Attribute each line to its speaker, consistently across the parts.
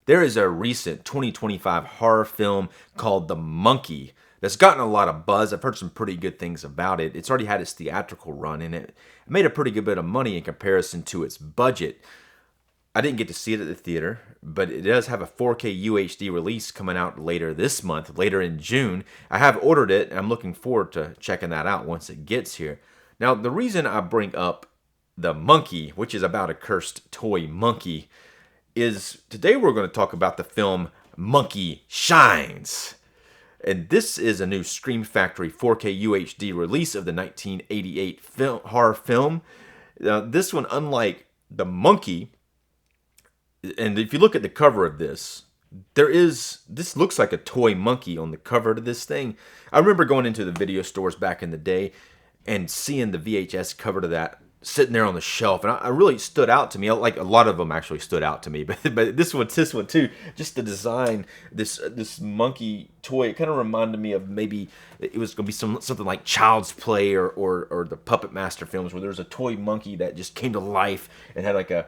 Speaker 1: There is a recent 2025 horror film called The Monkey that's gotten a lot of buzz. I've heard some pretty good things about it. It's already had its theatrical run, and it made a pretty good bit of money in comparison to its budget. I didn't get to see it at the theater, but it does have a 4K UHD release coming out later this month, later in June. I have ordered it, and I'm looking forward to checking that out once it gets here. Now, the reason I bring up The Monkey, which is about a cursed toy monkey, is today we're going to talk about the film Monkey Shines. And this is a new Scream Factory 4K UHD release of the 1988 horror film. This one, unlike The Monkey, and if you look at the cover of this looks like a toy monkey on the cover of this thing. I remember going into the video stores back in the day and seeing the VHS cover to that sitting there on the shelf, and I really stood out to me. Like a lot of them actually stood out to me, but this one too. Just the design, this monkey toy, it kind of reminded me of maybe it was going to be something like Child's Play or the Puppet Master films, where there was a toy monkey that just came to life and had like a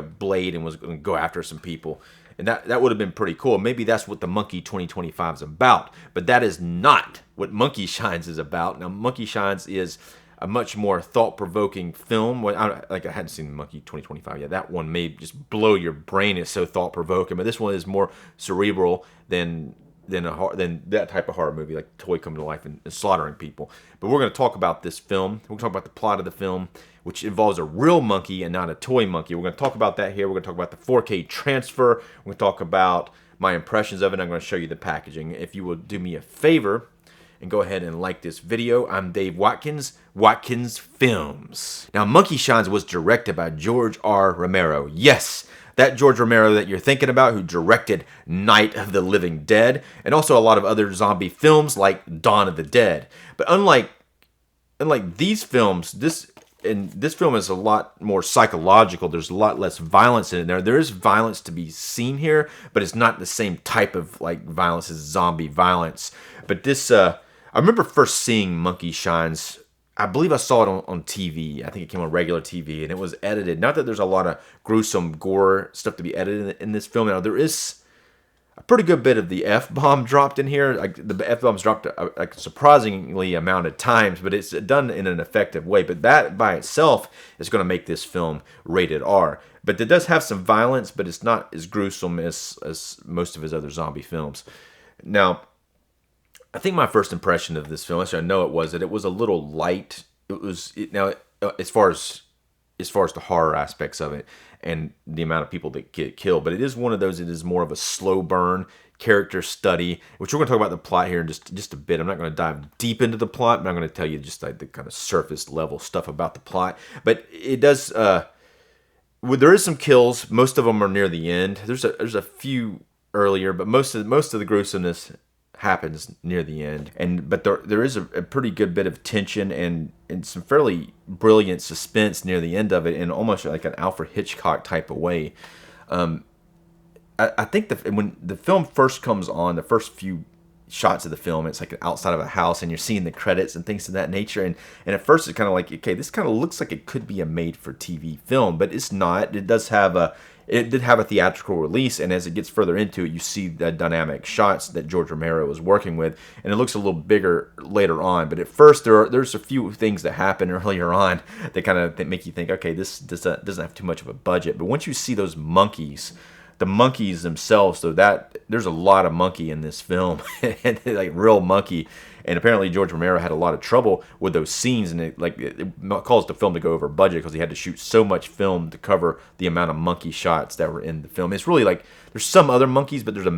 Speaker 1: blade and was going to go after some people. And that would have been pretty cool. Maybe that's what the Monkey 2025 is about, but that is not what Monkey Shines is about. Now, Monkey Shines is a much more thought-provoking film. I hadn't seen Monkey 2025 yet. That one may just blow your brain. It's so thought-provoking. But this one is more cerebral than that type of horror movie, like toy coming to life and slaughtering people. But we're going to talk about this film. We're going to talk about the plot of the film, which involves a real monkey and not a toy monkey. We're going to talk about that here. We're going to talk about the 4K transfer. We're going to talk about my impressions of it. I'm going to show you the packaging. If you will do me a favor and go ahead and like this video. I'm Dave Watkins, Watkins Films. Now, Monkey Shines was directed by George R. Romero. Yes, that George Romero that you're thinking about, who directed Night of the Living Dead, and also a lot of other zombie films like Dawn of the Dead. But unlike these films, this film is a lot more psychological. There's a lot less violence in it. There is violence to be seen here, but it's not the same type of like violence as zombie violence. But this, I remember first seeing Monkey Shines. I believe I saw it on TV. I think it came on regular TV, and it was edited. Not that there's a lot of gruesome gore stuff to be edited in this film. Now, there is a pretty good bit of the F-bomb dropped in here. Like, the F-bomb's dropped a surprisingly amount of times, but it's done in an effective way. But that by itself is going to make this film rated R. But it does have some violence, but it's not as gruesome as most of his other zombie films. Now, I think my first impression of this film, actually I know it was, that it was a little light. As far as the horror aspects of it and the amount of people that get killed, but it is one of those. It is more of a slow burn character study, which we're going to talk about the plot here in just a bit. I'm not going to dive deep into the plot, but I'm going to tell you just like the kind of surface level stuff about the plot. But it does. There is some kills. Most of them are near the end. There's a few earlier, but most of the gruesomeness happens near the end. But there is a pretty good bit of tension and some fairly brilliant suspense near the end of it, in almost like an Alfred Hitchcock type of way. I think when the film first comes on, the first few shots of the film, it's like outside of a house, and you're seeing the credits and things of that nature. And at first, it's kind of like, okay, this kind of looks like it could be a made-for-TV film, but it's not. It did have a theatrical release, and as it gets further into it, you see the dynamic shots that George Romero was working with, and it looks a little bigger later on. But at first, there's a few things that happen earlier on that kind of make you think, okay, this doesn't have too much of a budget. But once you see those monkeys, the monkeys themselves, so that there's a lot of monkey in this film, and like real monkey. And apparently George Romero had a lot of trouble with those scenes, and it caused the film to go over budget because he had to shoot so much film to cover the amount of monkey shots that were in the film. It's really like there's some other monkeys, but there's a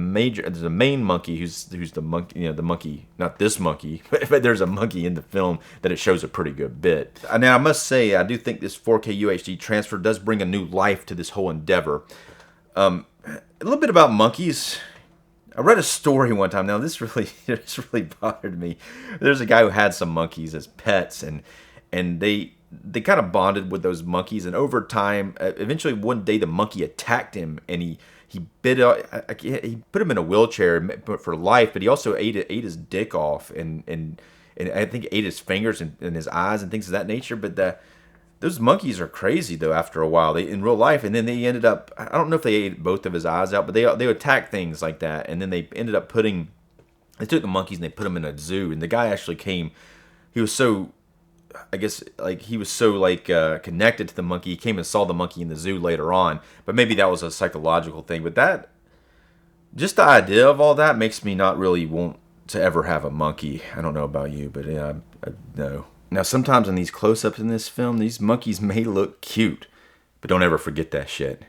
Speaker 1: main monkey who's the monkey, the monkey, not this monkey, but there's a monkey in the film that it shows a pretty good bit. Now I must say, I do think this 4K UHD transfer does bring a new life to this whole endeavor. A little bit about monkeys. I read a story one time. Now this really bothered me. There's a guy who had some monkeys as pets, and they kind of bonded with those monkeys. And over time, eventually one day the monkey attacked him, and he put him in a wheelchair for life. But he also ate his dick off, and I think ate his fingers and his eyes and things of that nature. But those monkeys are crazy though. After a while, they in real life, and then they ended up. I don't know if they ate both of his eyes out, but they attack things like that, and then they ended up putting. They took the monkeys and they put them in a zoo, and the guy actually came. He was so, I guess, like he was so like connected to the monkey. He came and saw the monkey in the zoo later on, but maybe that was a psychological thing. But that, just the idea of all that makes me not really want to ever have a monkey. I don't know about you, but yeah, no. Now, sometimes in these close-ups in this film, these monkeys may look cute, but don't ever forget that shit.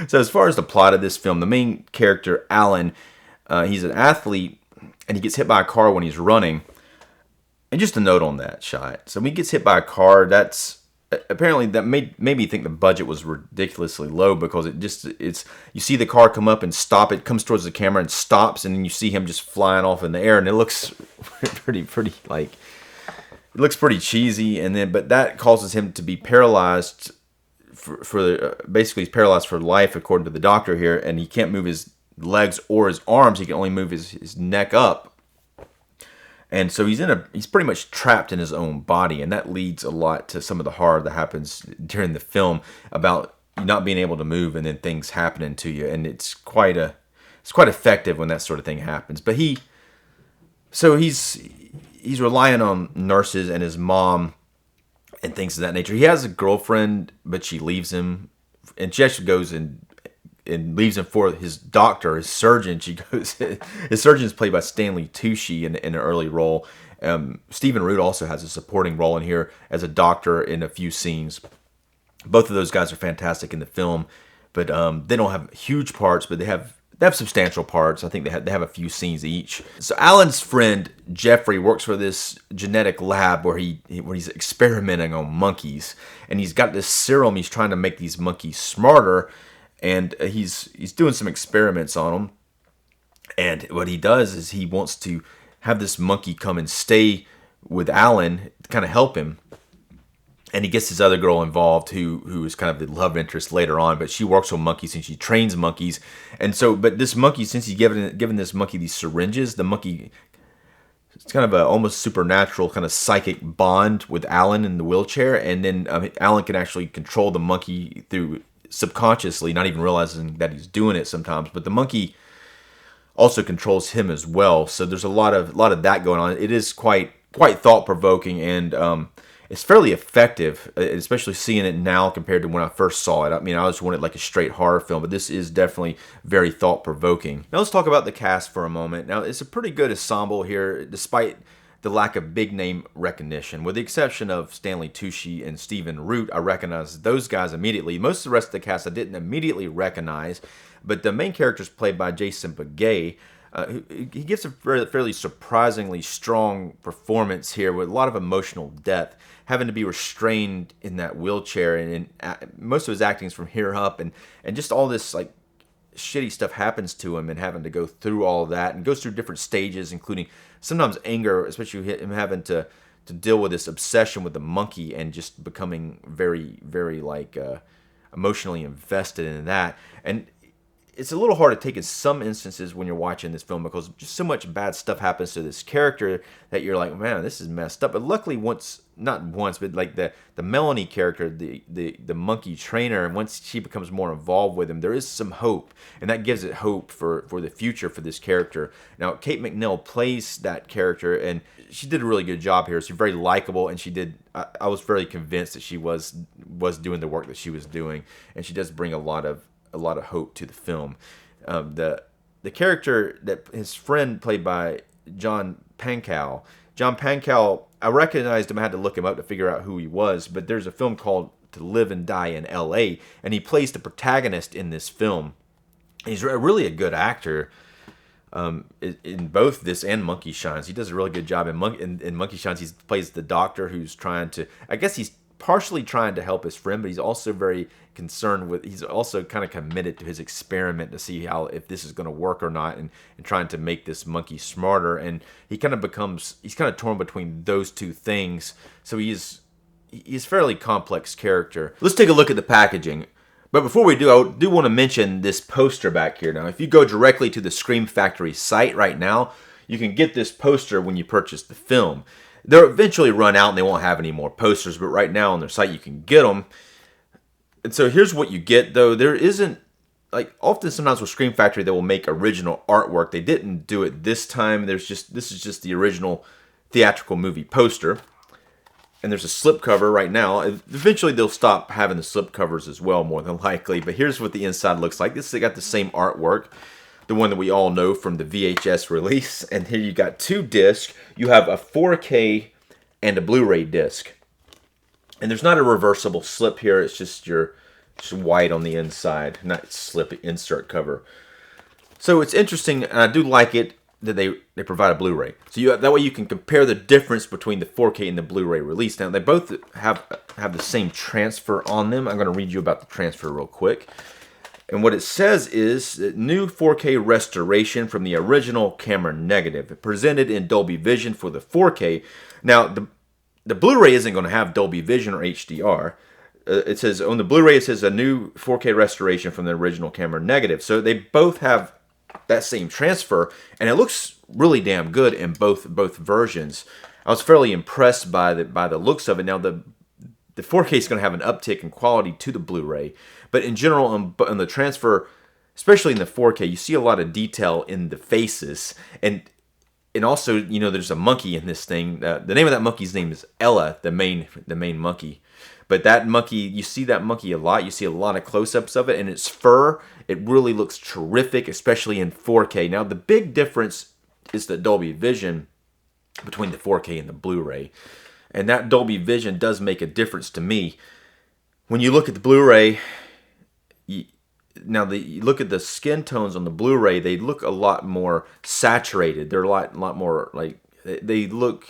Speaker 1: So as far as the plot of this film, the main character, Alan, he's an athlete, and he gets hit by a car when he's running. And just a note on that shot. So when he gets hit by a car, that's apparently that made me think the budget was ridiculously low, because it's you see the car come up and stop. It comes towards the camera and stops, and then you see him just flying off in the air, and it looks pretty like. It looks pretty cheesy, but that causes him to be paralyzed basically he's paralyzed for life, according to the doctor here, and he can't move his legs or his arms. He can only move his neck up, and so he's pretty much trapped in his own body, and that leads a lot to some of the horror that happens during the film about you not being able to move and then things happening to you, and it's quite effective when that sort of thing happens. But he's relying on nurses and his mom and things of that nature. He has a girlfriend, but she leaves him, and she actually goes and leaves him for his doctor, his surgeon. His surgeon is played by Stanley Tucci in an early role. Stephen Root also has a supporting role in here as a doctor in a few scenes. Both of those guys are fantastic in the film, but they don't have huge parts, but they have substantial parts. I think they have a few scenes each. So Alan's friend Jeffrey works for this genetic lab where he's experimenting on monkeys, and he's got this serum. He's trying to make these monkeys smarter, and he's doing some experiments on them. And what he does is he wants to have this monkey come and stay with Alan to kind of help him. And he gets his other girl involved, who is kind of the love interest later on, but she works with monkeys and she trains monkeys. And so, but this monkey, since he's given this monkey these syringes, the monkey, it's kind of a almost supernatural kind of psychic bond with Alan in the wheelchair, and then Alan can actually control the monkey through subconsciously, not even realizing that he's doing it sometimes. But the monkey also controls him as well. So there's a lot of that going on. It is quite thought provoking, and it's fairly effective, especially seeing it now compared to when I first saw it. I mean, I just wanted like a straight horror film, but this is definitely very thought-provoking. Now let's talk about the cast for a moment. Now, it's a pretty good ensemble here, despite the lack of big-name recognition. With the exception of Stanley Tucci and Stephen Root, I recognize those guys immediately. Most of the rest of the cast I didn't immediately recognize, but the main character is played by Jason Begay. He gives a fairly surprisingly strong performance here with a lot of emotional depth, having to be restrained in that wheelchair, and most of his acting is from here up, and just all this like shitty stuff happens to him, and having to go through all of that, and goes through different stages, including sometimes anger, especially him having to deal with this obsession with the monkey and just becoming very, very like emotionally invested in that. And it's a little hard to take in some instances when you're watching this film, because just so much bad stuff happens to this character that you're like, man, this is messed up. But luckily, not once, but like the Melanie character, the monkey trainer, once she becomes more involved with him, there is some hope, and that gives it hope for the future for this character. Now, Kate McNeil plays that character, and she did a really good job here. She's very likable, and I was very convinced that she was doing the work that she was doing, and she does bring a lot of hope to the film. The character that his friend played by John Pankow, I recognized him. I had to look him up to figure out who he was, but there's a film called To Live and Die in L.A., and he plays the protagonist in this film. He's really a good actor in both this and Monkey Shines. He does a really good job in Monkey Shines. He plays the doctor who's trying to, I guess he's partially trying to help his friend, but he's also very concerned with, he's also kind of committed to his experiment to see if this is going to work or not, and trying to make this monkey smarter. And he's kind of torn between those two things. So he's a fairly complex character. Let's take a look at the packaging. But before we do, I do want to mention this poster back here. Now, if you go directly to the Scream Factory site right now, you can get this poster when you purchase the film. They'll eventually run out and they won't have any more posters, but right now on their site you can get them. And so here's what you get, though. There isn't, like, often sometimes with Scream Factory they will make original artwork. They didn't do it this time. This is just the original theatrical movie poster. And there's a slipcover right now. Eventually they'll stop having the slipcovers as well, more than likely. But here's what the inside looks like. They got the same artwork, the one that we all know from the VHS release. And here you got 2 discs. You have a 4K and a Blu-ray disc. And there's not a reversible slip here. It's just white on the inside, not slip insert cover. So it's interesting, and I do like it that they provide a Blu-ray. So that way you can compare the difference between the 4K and the Blu-ray release. Now they both have the same transfer on them. I'm going to read you about the transfer real quick. And what it says is new 4K restoration from the original camera negative, presented in Dolby Vision for the 4K. Now the Blu-ray isn't going to have Dolby Vision or HDR. It says on the Blu-ray, it says a new 4K restoration from the original camera negative. So they both have that same transfer, and it looks really damn good in both versions. I was fairly impressed by the looks of it. Now the 4K is going to have an uptick in quality to the Blu-ray, but in general on the transfer, especially in the 4K, you see a lot of detail in the faces, and also, you know, there's a monkey in this thing. The name of that monkey's name is Ella, the main monkey. But that monkey, you see that monkey a lot. You see a lot of close-ups of it, and its fur, it really looks terrific, especially in 4K. Now, the big difference is the Dolby Vision between the 4K and the Blu-ray. And that Dolby Vision does make a difference to me. When you look at the Blu-ray, you look at the skin tones on the Blu-ray, they look a lot more saturated. They're a lot more, like, they look,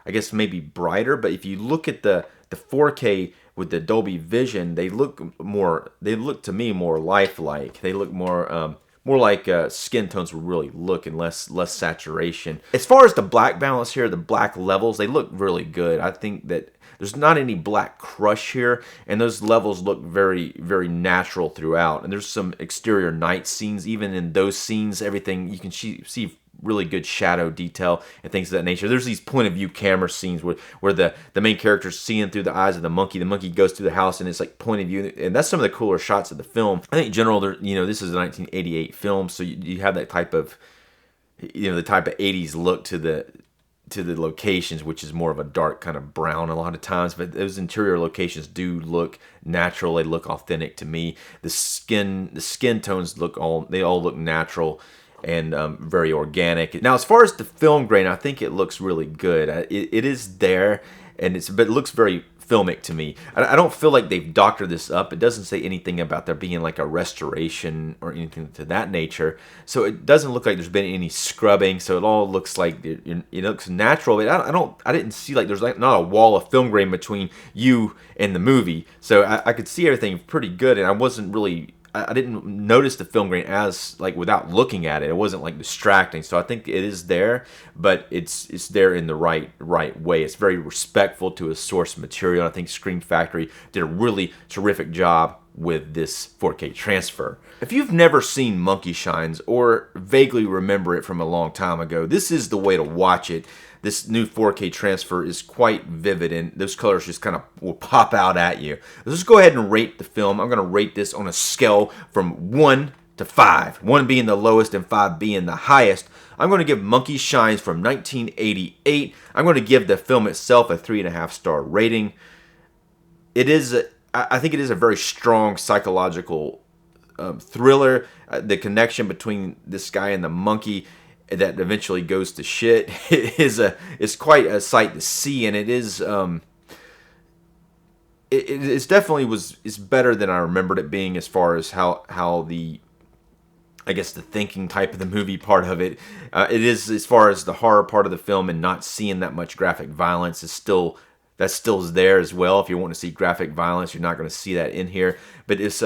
Speaker 1: I guess, maybe brighter. But if you look at the 4K with the Dolby Vision, they look to me more lifelike. They look more like skin tones would really look, and less saturation. As far as the black balance here, the black levels, they look really good. I think that there's not any black crush here, and those levels look very, very natural throughout. And there's some exterior night scenes. Even in those scenes, everything, you can see really good shadow detail and things of that nature. There's these point of view camera scenes where the main character's seeing through the eyes of the monkey. The monkey goes through the house, and it's like point of view, and that's some of the cooler shots of the film. I think in general, this is a 1988 film, so you have that type of, the type of 80s look to the locations, which is more of a dark kind of brown a lot of times, but those interior locations do look natural. They look authentic to me. The skin tones all look natural and very organic. Now, as far as the film grain, I think it looks really good. It is there, but it looks very filmic to me. I don't feel like they've doctored this up. It doesn't say anything about there being like a restoration or anything to that nature. So it doesn't look like there's been any scrubbing. So it all looks like it looks natural. But I didn't see like there's like not a wall of film grain between you and the movie. So I could see everything pretty good, and I didn't notice the film grain as like without looking at it. It wasn't like distracting. So I think it is there, but it's there in the right way. It's very respectful to its source material. I think Scream Factory did a really terrific job with this 4K transfer. If you've never seen Monkey Shines or vaguely remember it from a long time ago, this is the way to watch it. This new 4K transfer is quite vivid, and those colors just kind of will pop out at you. Let's go ahead and rate the film. I'm going to rate this on a scale from 1 to 5. 1 being the lowest and 5 being the highest. I'm going to give Monkey Shines from 1988. I'm going to give the film itself a 3.5-star rating. I think it is a very strong psychological thriller. The connection between this guy and the monkey that eventually goes to shit is quite a sight to see, and it's definitely is better than I remembered it being, as far as how the, I guess, the thinking type of the movie part of it. It is, as far as the horror part of the film and not seeing that much graphic violence, is still there as well. If you want to see graphic violence, you're not going to see that in here, but it's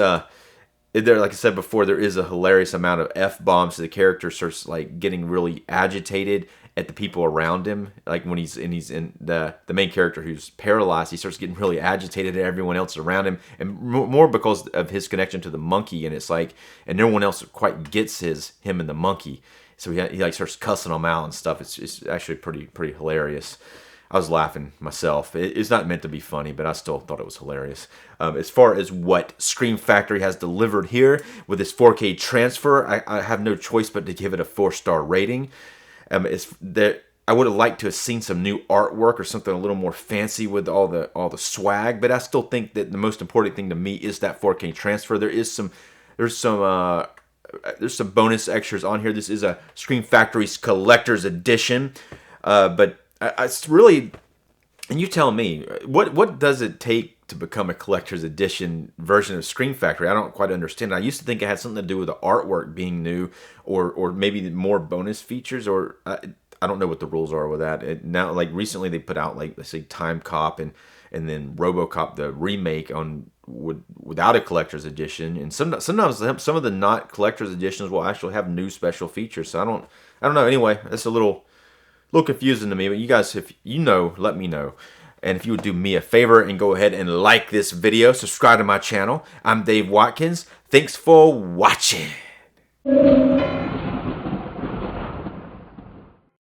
Speaker 1: there, like I said before, there is a hilarious amount of F-bombs. So the character starts like getting really agitated at the people around him. Like when he's in the main character who's paralyzed, he starts getting really agitated at everyone else around him, and more because of his connection to the monkey. And it's like, and no one else quite gets him and the monkey. So he like starts cussing them out and stuff. It's actually pretty hilarious. I was laughing myself. It's not meant to be funny, but I still thought it was hilarious. As far as what Scream Factory has delivered here with this 4K transfer, I have no choice but to give it a 4-star rating. It's that I would have liked to have seen some new artwork or something a little more fancy with all the swag, but I still think that the most important thing to me is that 4K transfer. There's some bonus extras on here. This is a Scream Factory's collector's edition, but it's really, and you tell me, what does it take to become a collector's edition version of Scream Factory? I don't quite understand. I used to think it had something to do with the artwork being new, or maybe more bonus features, or I don't know what the rules are with that. Now, like recently, they put out like, let's say, Time Cop and then RoboCop the remake without a collector's edition, and sometimes some of the not collector's editions will actually have new special features. So I don't know. Anyway, it's a little confusing to me, but you guys, if you know, let me know. And if you would do me a favor and go ahead and like this video, subscribe to my channel. I'm Dave Watkins. Thanks for watching.